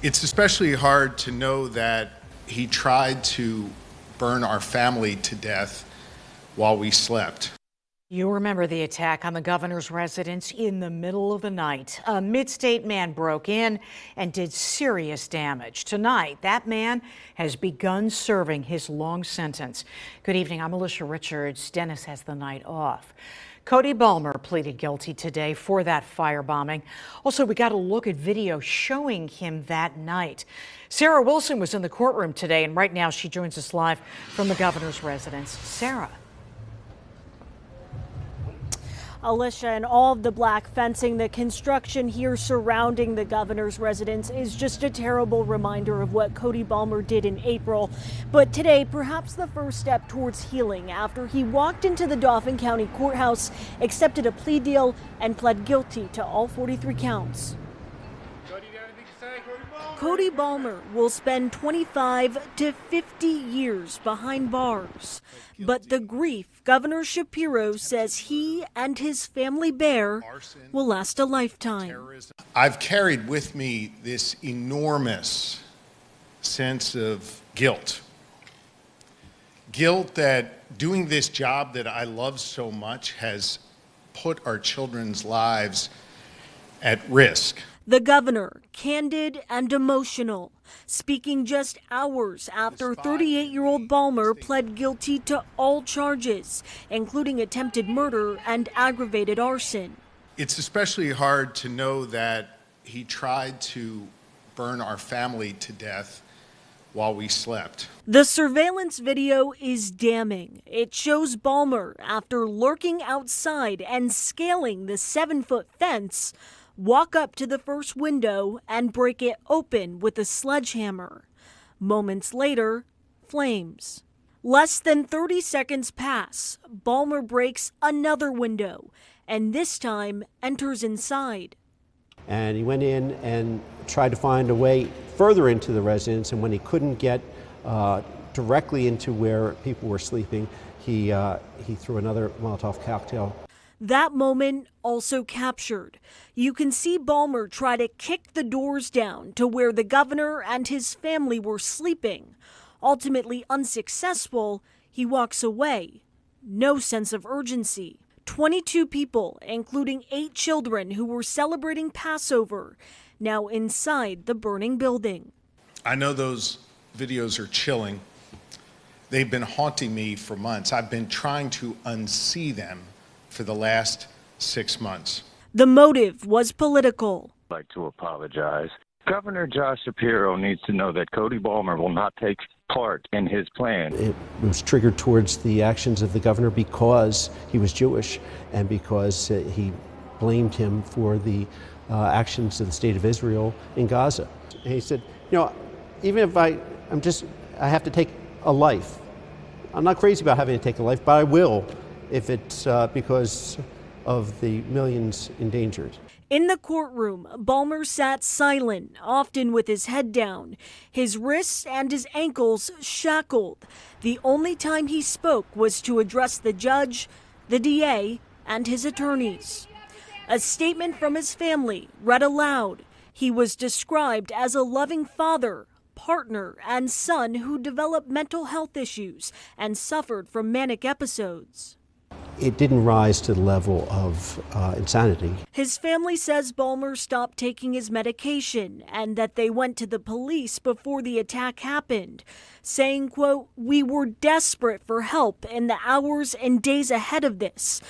It's especially hard to know that he tried to burn our family to death while we slept. You remember the attack on the governor's residence in the middle of the night. A mid-state man broke in and did serious damage. Tonight, that man has begun serving his long sentence. Good evening, I'm Alicia Richards. Dennis has the night off. Cody Balmer pleaded guilty today for that firebombing. Also, we got a look at video showing him that night. Sarah Wilson was in the courtroom today, and right now she joins us live from the governor's residence. Sarah. Alicia, and all of the black fencing, the construction here surrounding the governor's residence is just a terrible reminder of what Cody Balmer did in April. But today, perhaps the first step towards healing after he walked into the Dauphin County Courthouse, accepted a plea deal, and pled guilty to all 43 counts. Cody Balmer will spend 25 to 50 years behind bars. But the grief Governor Shapiro says he and his family bear will last a lifetime. I've carried with me this enormous sense of guilt. Guilt that doing this job that I love so much has put our children's lives at risk. The governor, candid and emotional, speaking just hours after 38-year-old Balmer pled guilty to all charges, including attempted murder and aggravated arson. It's especially hard to know that he tried to burn our family to death while we slept. The surveillance video is damning. It shows Balmer, after lurking outside and scaling the 7-foot fence, walk up to the first window and break it open with a sledgehammer. Moments later, flames. Less than 30 seconds pass. Balmer breaks another window and this time enters inside. And he went in and tried to find a way further into the residence, and when he couldn't get directly into where people were sleeping, he threw another Molotov cocktail. That moment also captured. You can see Balmer try to kick the doors down to where the governor and his family were sleeping. Ultimately unsuccessful, he walks away. No sense of urgency. 22 people, including 8 children who were celebrating Passover, now inside the burning building. I know those videos are chilling. They've been haunting me for months. I've been trying to unsee them for the last 6 months. The motive was political. I'd like to apologize. Governor Josh Shapiro needs to know that Cody Balmer will not take part in his plan. It was triggered towards the actions of the governor because he was Jewish and because he blamed him for the actions of the state of Israel in Gaza. And he said, you know, even if I have to take a life. I'm not crazy about having to take a life, but I will if it's because of the millions endangered. In the courtroom, Balmer sat silent, often with his head down, his wrists and his ankles shackled. The only time he spoke was to address the judge, the DA, and his attorneys. A statement from his family read aloud. He was described as a loving father, partner, and son who developed mental health issues and suffered from manic episodes. It didn't rise to the level of insanity. His family says Balmer stopped taking his medication and that they went to the police before the attack happened, saying, quote, "We were desperate for help in the hours and days ahead of this."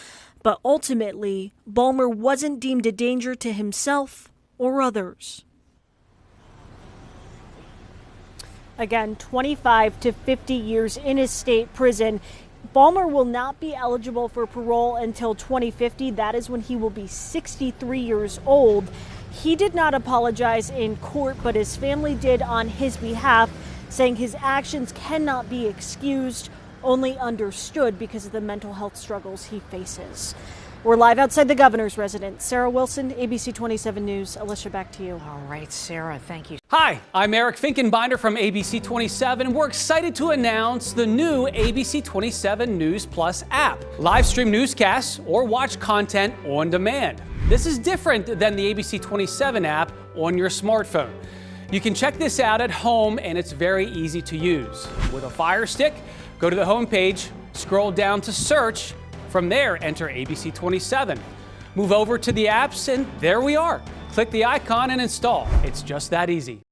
But ultimately, Balmer wasn't deemed a danger to himself or others. Again, 25 to 50 years in a state prison. Balmer will not be eligible for parole until 2050. That is when he will be 63 years old. He did not apologize in court, but his family did on his behalf, saying his actions cannot be excused, only understood because of the mental health struggles he faces. We're live outside the governor's residence. Sarah Wilson, ABC 27 News. Alicia, back to you. All right, Sarah, thank you. Hi, I'm Eric Finkenbinder from ABC 27. We're excited to announce the new ABC 27 News Plus app. Live stream newscasts or watch content on demand. This is different than the ABC 27 app on your smartphone. You can check this out at home, and it's very easy to use. With a Fire Stick, go to the home page, scroll down to search. From there, enter ABC 27. Move over to the apps, and there we are. Click the icon and install. It's just that easy.